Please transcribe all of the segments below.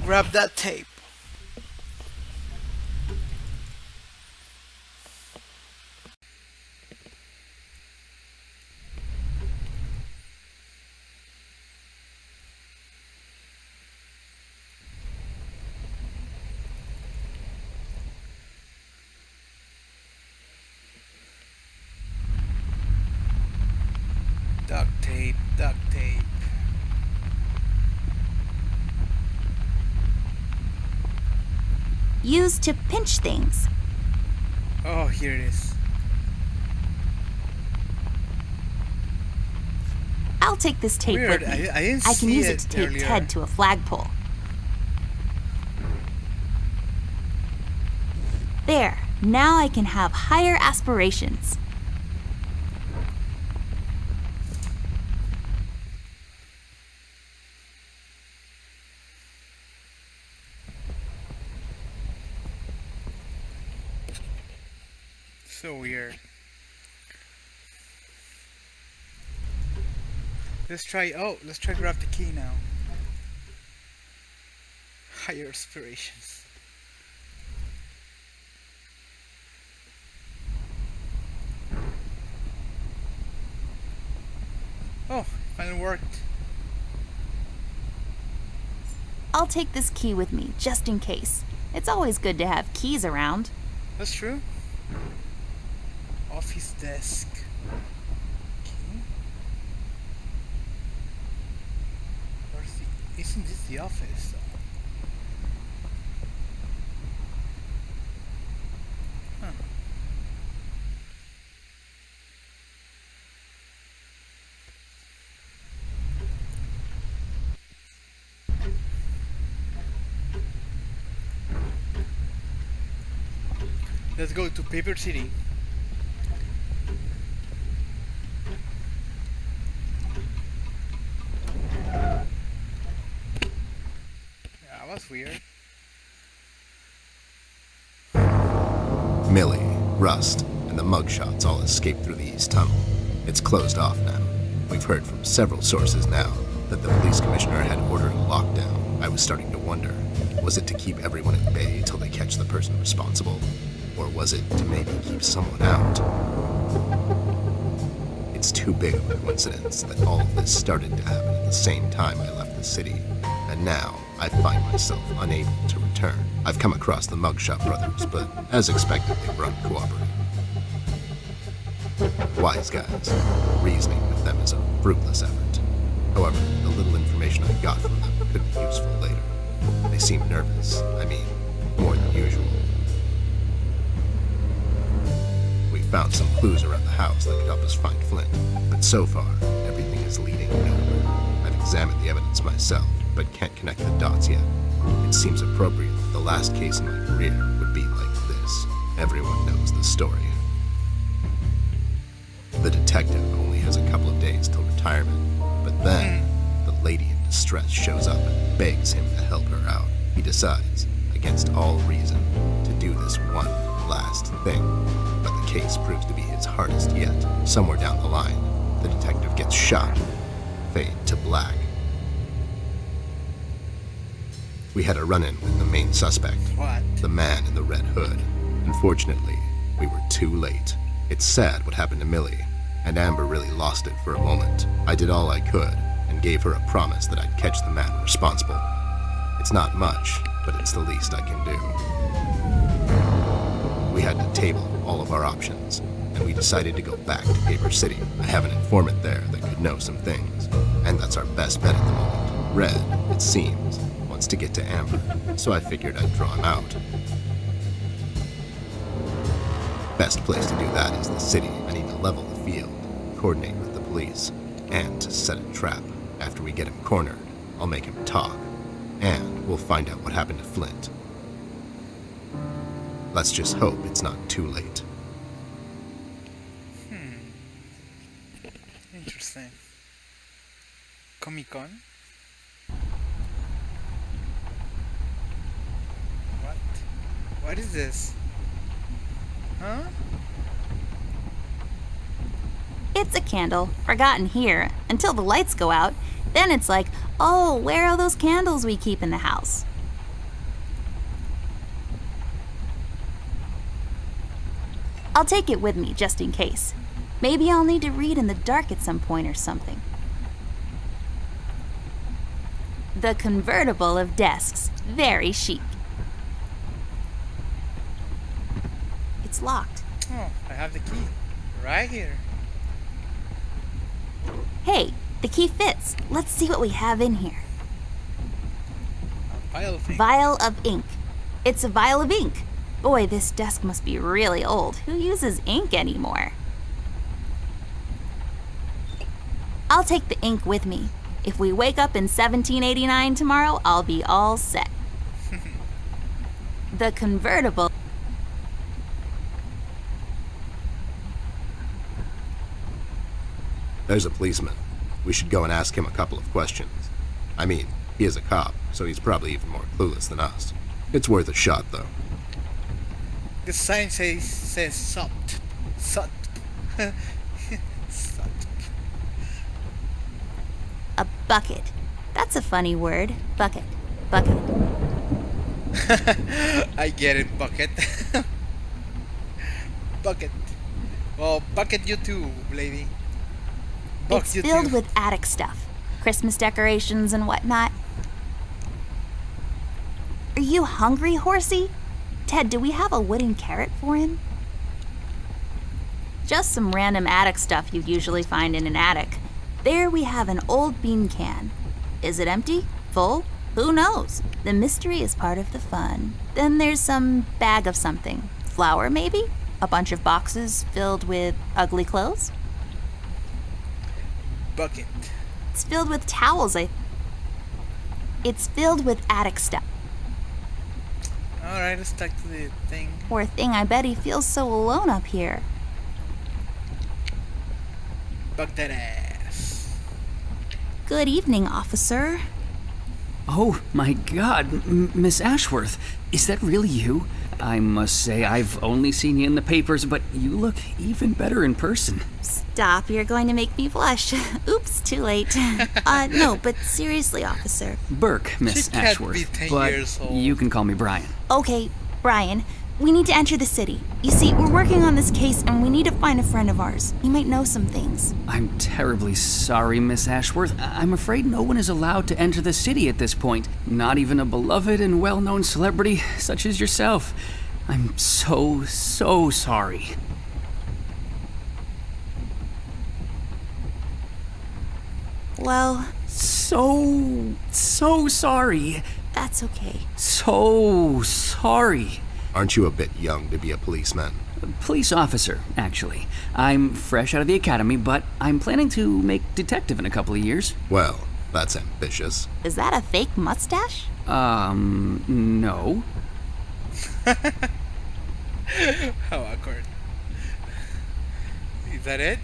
Grab that tape. Duct tape, duct tape. Used to pinch things. Oh, here it is. I'll take this tape Weird, with me. I didn't I can see use it it to tape earlier. Ted to a flagpole. There. Now I can have higher aspirations. So weird. Let's try grab the key now. Higher aspirations. Oh, finally worked. I'll take this key with me, just in case. It's always good to have keys around. That's true. Office desk. Okay. Isn't this the office though? Huh. Let's go to Paper City. Yeah, that was weird. Millie, Rust, and the mugshots all escaped through the east tunnel. It's closed off now. We've heard from several sources now that the police commissioner had ordered a lockdown. I was starting to wonder, was it to keep everyone at bay till they catch the person responsible? Or was it to maybe keep someone out? It's too big of a coincidence that all of this started to happen at the same time I left the city, and now I find myself unable to return. I've come across the Mugshot brothers, but as expected, they were uncooperative. Wise guys. Reasoning with them is a fruitless effort. However, the little information I got from them could be useful later. They seemed nervous. I mean, more than usual. We found some clues around the house that could help us find Flint, but so far, everything is leading nowhere. I've examined the evidence myself, but can't connect the dots yet. It seems appropriate that the last case in my career would be like this. Everyone knows the story. The detective only has a couple of days till retirement, but then the lady in distress shows up and begs him to help her out. He decides, against all reason, to do this one last thing, but the case proves to be his hardest yet. Somewhere down the line, the detective gets shot. Fade to black. We had a run-in with the main suspect, What? the man in the red hood. Unfortunately, we were too late. It's sad what happened to Millie, and Amber really lost it for a moment. I did all I could, and gave her a promise that I'd catch the man responsible. It's not much, but it's the least I can do. We had to table all of our options, and we decided to go back to Paper City. I have an informant there that could know some things, and that's our best bet at the moment. Red, it seems, wants to get to Amber, so I figured I'd draw him out. Best place to do that is the city. I need to level the field, coordinate with the police, and to set a trap. After we get him cornered, I'll make him talk, and we'll find out what happened to Flint. Let's just hope it's not too late. Interesting. Comic-Con? What? What is this? Huh? It's a candle, forgotten here, until the lights go out. Then it's like, oh, where are those candles we keep in the house? I'll take it with me just in case. Maybe I'll need to read in the dark at some point or something. The convertible of desks. Very chic. It's locked. Oh, I have the key. Right here. Hey, the key fits. Let's see what we have in here. A vial thing. Vial of ink. It's a vial of ink. Boy, this desk must be really old. Who uses ink anymore? I'll take the ink with me. If we wake up in 1789 tomorrow, I'll be all set. The convertible. There's a policeman. We should go and ask him a couple of questions. I mean, he is a cop, so he's probably even more clueless than us. It's worth a shot, though. The sign says sopt. Sut. Sut. A bucket. That's a funny word. Bucket. Bucket. I get it, bucket. Bucket. Well, bucket you too, lady. Buck It's you filled too. with attic stuff. Christmas decorations and whatnot. Are you hungry, horsey? Ted, do we have a wooden carrot for him? Just some random attic stuff you'd usually find in an attic. There we have an old bean can. Is it empty? Full? Who knows? The mystery is part of the fun. Then there's some bag of something. Flour, maybe? A bunch of boxes filled with ugly clothes? Bucket. It's filled with towels, It's filled with attic stuff. Alright, let's talk to the thing. Poor thing, I bet he feels so alone up here. Buck that ass. Good evening, officer. Oh my god, Miss Ashworth, is that really you? I must say, I've only seen you in the papers, but you look even better in person. Stop, you're going to make me blush. Oops, too late. No, but seriously, officer. Burke, Miss She can't Ashworth, be 10 but years old. you can call me Brian. Okay, Brian, we need to enter the city. You see, we're working on this case and we need to find a friend of ours. He might know some things. I'm terribly sorry, Miss Ashworth. I'm afraid no one is allowed to enter the city at this point, not even a beloved and well-known celebrity such as yourself. I'm so sorry. Well, So sorry. that's okay. So sorry. Aren't you a bit young to be a policeman? Police officer, actually. I'm fresh out of the academy, but I'm planning to make detective in a couple of years. Well, that's ambitious. Is that a fake mustache? No. How awkward. Is that it?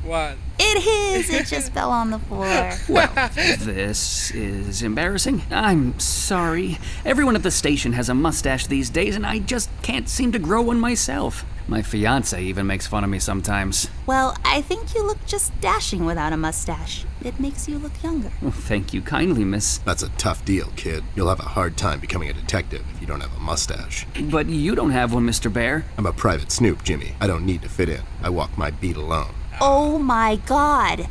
What? It is! It just fell on the floor. Well, this is embarrassing. I'm sorry. Everyone at the station has a mustache these days, and I just can't seem to grow one myself. My fiance even makes fun of me sometimes. Well, I think you look just dashing without a mustache. It makes you look younger. Well, thank you kindly, miss. That's a tough deal, kid. You'll have a hard time becoming a detective if you don't have a mustache. But you don't have one, Mr. Bear. I'm a private snoop, Jimmy. I don't need to fit in. I walk my beat alone. Oh my god.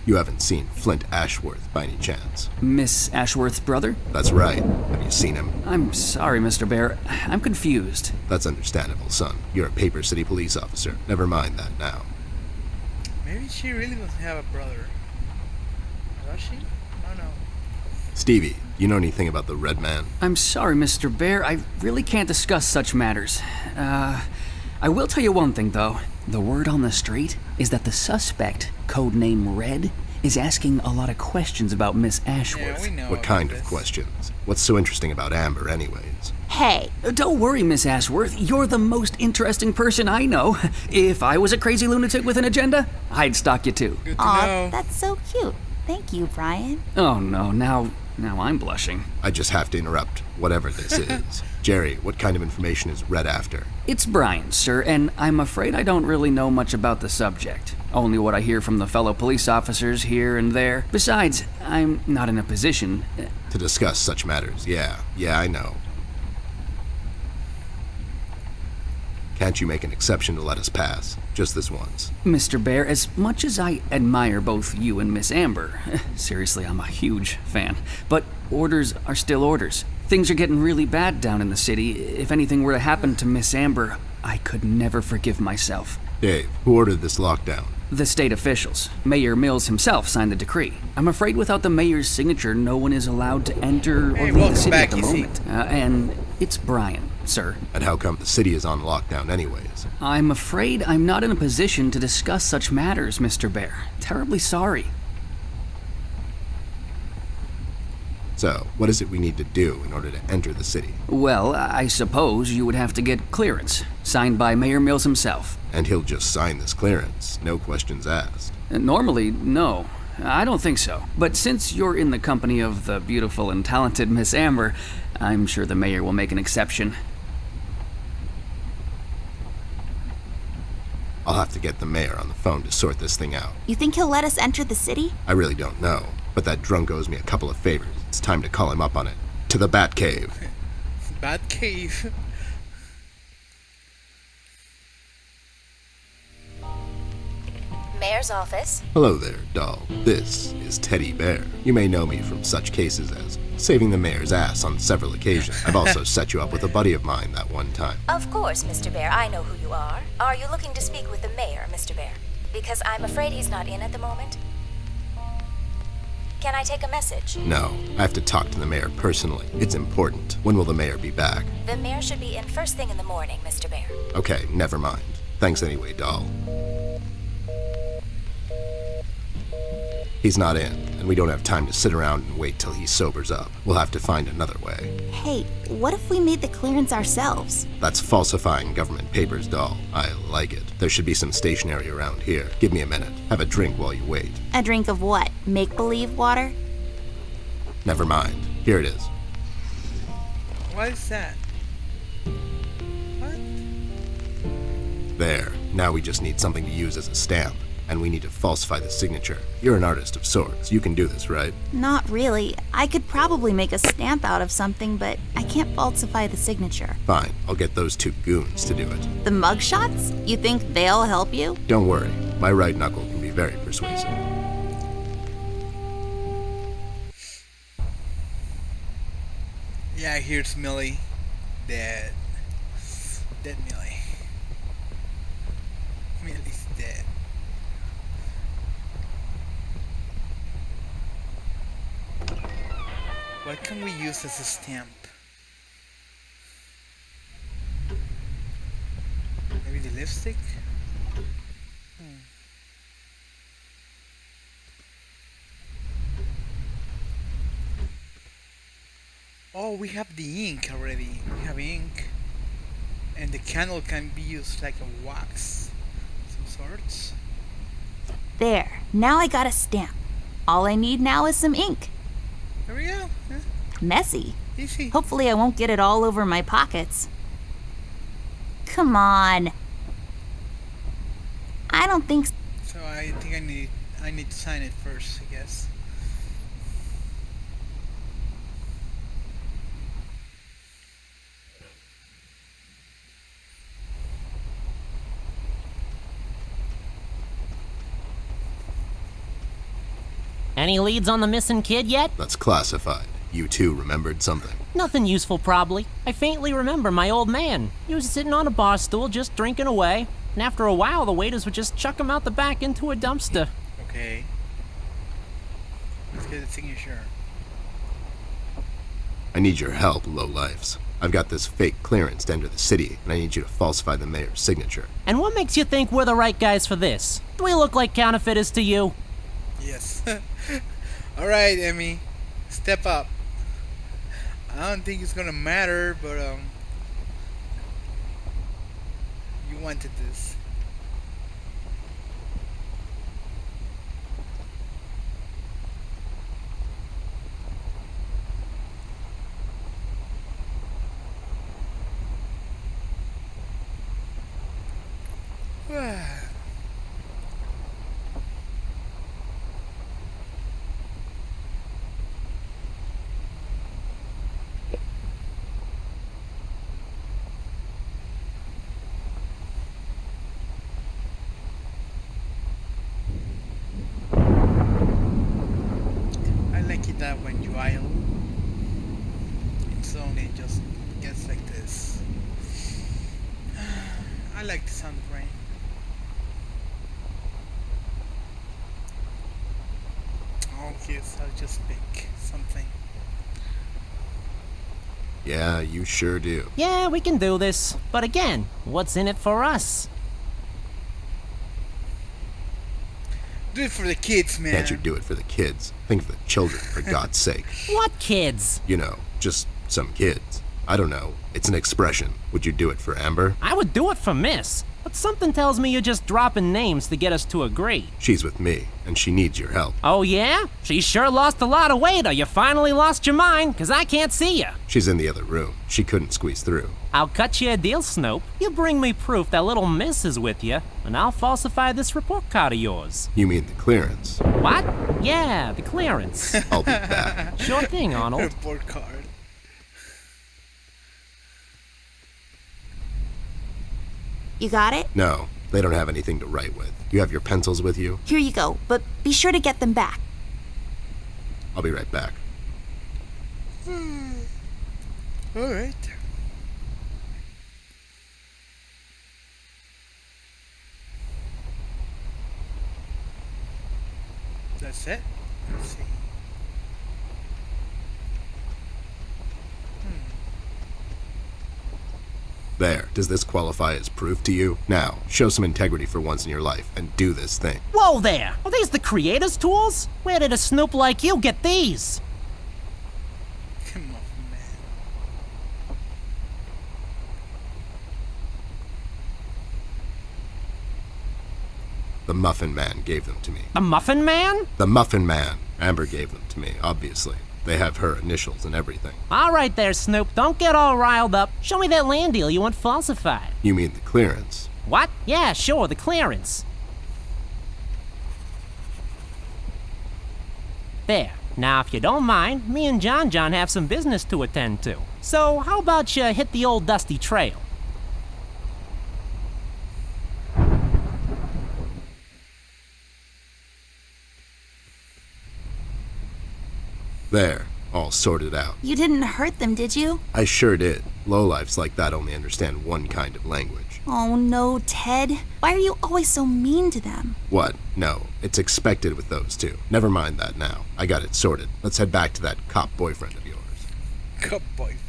You haven't seen Flint Ashworth by any chance? Miss Ashworth's brother? That's right. Have you seen him? I'm sorry, Mr. Bear. I'm confused. That's understandable, son. You're a Paper City police officer. Never mind that now. Maybe she really doesn't have a brother. Does she? I don't know. Stevie, you know anything about the Red Man? I'm sorry, Mr. Bear. I really can't discuss such matters. I will tell you one thing, though. The word on the street is that the suspect, codename Red, is asking a lot of questions about Miss Ashworth. Yeah, we know. What about kind of this. questions? What's so interesting about Amber, anyways? Hey, Don't worry, Miss Ashworth. You're the most interesting person I know. If I was a crazy lunatic with an agenda, I'd stalk you too. Good to aw, know. that's so cute. Thank you, Brian. Oh no, now I'm blushing. I just have to interrupt whatever this is. Jerry, what kind of information is Red after? It's Brian, sir, and I'm afraid I don't really know much about the subject. Only what I hear from the fellow police officers here and there. Besides, I'm not in a position. To discuss such matters, yeah, I know. Can't you make an exception to let us pass? Just this once. Mr. Bear, as much as I admire both you and Miss Amber, seriously, I'm a huge fan, but orders are still orders. Things are getting really bad down in the city. If anything were to happen to Miss Amber, I could never forgive myself. Dave, who ordered this lockdown? The state officials. Mayor Mills himself signed the decree. I'm afraid without the mayor's signature, no one is allowed to enter or Hey, leave the welcome city back, at the Easy. moment. And it's Brian, sir. And how come the city is on lockdown anyways? I'm afraid I'm not in a position to discuss such matters, Mr. Bear. Terribly sorry. So, what is it we need to do in order to enter the city? Well, I suppose you would have to get clearance, signed by Mayor Mills himself. And he'll just sign this clearance, no questions asked. Normally, no. I don't think so. But since you're in the company of the beautiful and talented Miss Amber, I'm sure the mayor will make an exception. I'll have to get the mayor on the phone to sort this thing out. You think he'll let us enter the city? I really don't know, but that drunk owes me a couple of favors. It's time to call him up on it. To the Batcave. Bad cave. Mayor's office. Hello there, doll. This is Teddy Bear. You may know me from such cases as saving the mayor's ass on several occasions. I've also set you up with a buddy of mine that one time. Of course, Mr. Bear, I know who you are. Are you looking to speak with the mayor, Mr. Bear? Because I'm afraid he's not in at the moment. Can I take a message? No, I have to talk to the mayor personally. It's important. When will the mayor be back? The mayor should be in first thing in the morning, Mr. Bear. Okay, never mind. Thanks anyway, doll. He's not in, and we don't have time to sit around and wait till he sobers up. We'll have to find another way. Hey, what if we made the clearance ourselves? That's falsifying government papers, doll. I like it. There should be some stationery around here. Give me a minute. Have a drink while you wait. A drink of what? Make-believe water? Never mind. Here it is. What is that? What? There. Now we just need something to use as a stamp. And we need to falsify the signature. You're an artist of sorts. You can do this, right? Not really. I could probably make a stamp out of something, but I can't falsify the signature. Fine. I'll get those two goons to do it. The mugshots? You think they'll help you? Don't worry. My right knuckle can be very persuasive. Yeah, here's Millie. Dead. Dead Millie. Millie's dead. What can we use as a stamp? Maybe the lipstick? Oh, we have the ink already. We have ink. And the candle can be used like a wax. Some sorts. There. Now I got a stamp. All I need now is some ink. There we go. Yeah, Messy. easy. Hopefully I won't get it all over my pockets. Come on. I don't think... So I think I need to sign it first, I guess. Any leads on the missing kid yet? That's classified. You two remembered something. Nothing useful, probably. I faintly remember my old man. He was sitting on a bar stool just drinking away, and after a while the waiters would just chuck him out the back into a dumpster. Okay. Let's get the signature. I need your help, lowlifes. I've got this fake clearance to enter the city, and I need you to falsify the mayor's signature. And what makes you think we're the right guys for this? Do we look like counterfeiters to you? Yes. Alright, Emmy. Step up. I don't think it's gonna matter, but you wanted this. I like it that when you idle, it's only just gets like this. I like the sound of rain. Okay, so I'll just pick something. Yeah, you sure do. Yeah, we can do this. But again, what's in it for us? Do it for the kids, man. Can't you do it for the kids? Think of the children, for God's sake. What kids? You know, just some kids. I don't know. It's an expression. Would you do it for Amber? I would do it for Miss. But something tells me you're just dropping names to get us to agree. She's with me, and she needs your help. Oh yeah? She sure lost a lot of weight or you finally lost your mind, 'cause I can't see you. She's in the other room. She couldn't squeeze through. I'll cut you a deal, Snoop. You bring me proof that little Miss is with you, and I'll falsify this report card of yours. You mean the clearance? What? Yeah, the clearance. I'll be back. Sure thing, Arnold. Report card. You got it? No, they don't have anything to write with. You have your pencils with you? Here you go, but be sure to get them back. I'll be right back. Alright. That's it. Let's see. There. Does this qualify as proof to you? Now, show some integrity for once in your life and do this thing. Whoa there! Are these the creator's tools? Where did a Snoop like you get these? Come on, man. The Muffin Man gave them to me. The Muffin Man? The Muffin Man. Amber gave them to me, obviously. They have her initials and everything. All right there, Snoop. Don't get all riled up. Show me that land deal you want falsified. You mean the clearance? What? Yeah, sure, the clearance. There. Now, if you don't mind, me and John have some business to attend to. So, how about you hit the old dusty trail? There. All sorted out. You didn't hurt them, did you? I sure did. Lowlifes like that only understand one kind of language. Oh no, Ted. Why are you always so mean to them? What? No, it's expected with those two. Never mind that now. I got it sorted. Let's head back to that cop boyfriend of yours. Cop boyfriend.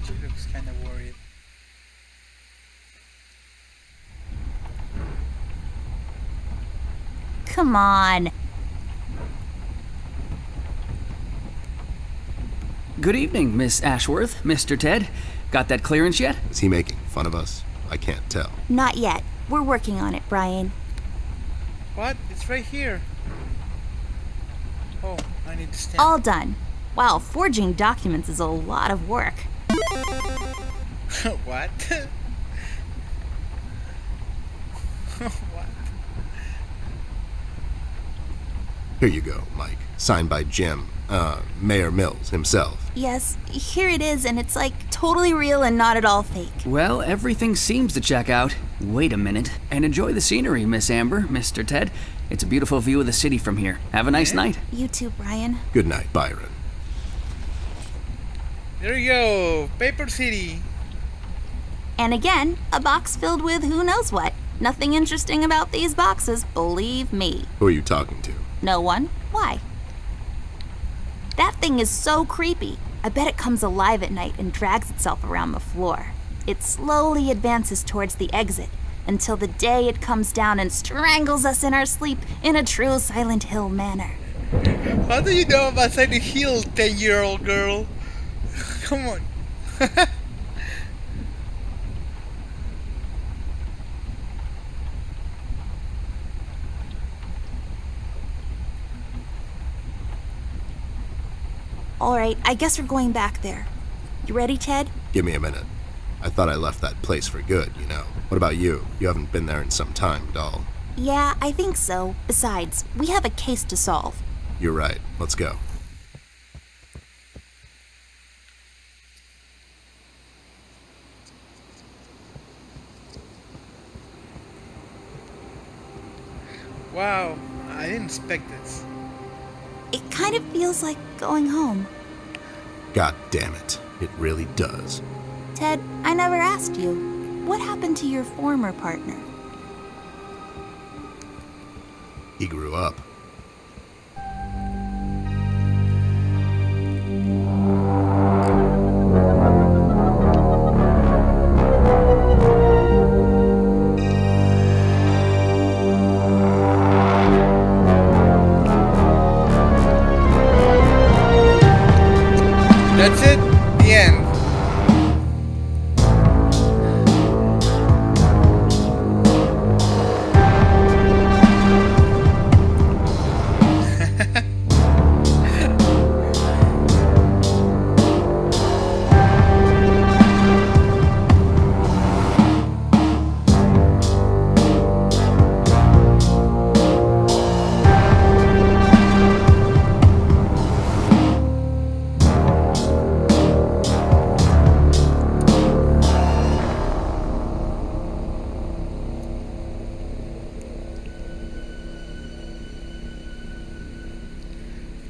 She looks kind of worried. Come on. Good evening, Miss Ashworth, Mr. Ted. Got that clearance yet? Is he making fun of us? I can't tell. Not yet. We're working on it, Brian. What? It's right here. Oh, I need to stand. All done. Wow, forging documents is a lot of work. What? What? Here you go, Mike. Signed by Jim, Mayor Mills himself. Yes, here it is, and it's like totally real and not at all fake. Well, everything seems to check out. Wait a minute. And enjoy the scenery, Miss Amber, Mr. Ted. It's a beautiful view of the city from here. Have a nice night. You too, Brian. Good night, Byron. There you go. Paper City. And again, a box filled with who knows what. Nothing interesting about these boxes, believe me. Who are you talking to? No one? Why? That thing is so creepy. I bet it comes alive at night and drags itself around the floor. It slowly advances towards the exit until the day it comes down and strangles us in our sleep in a true Silent Hill manner. How do you know about Silent Hill, 10-year-old girl? Come on. Alright, I guess we're going back there. You ready, Ted? Give me a minute. I thought I left that place for good, you know. What about you? You haven't been there in some time, doll. Yeah, I think so. Besides, we have a case to solve. You're right. Let's go. Wow, I didn't expect this. It kind of feels like going home. God damn it. It really does. Ted, I never asked you. What happened to your former partner? He grew up. That's it. The end.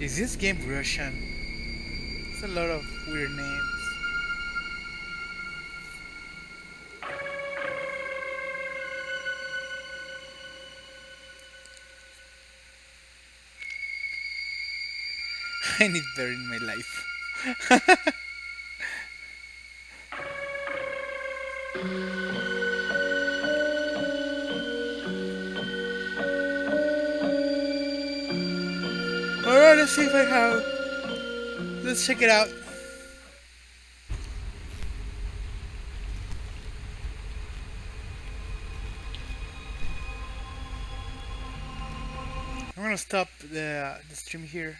Is this game Russian? It's a lot of weird names. I need better in my life. Alright, let's see if I have. Let's check it out. I'm gonna stop the stream here.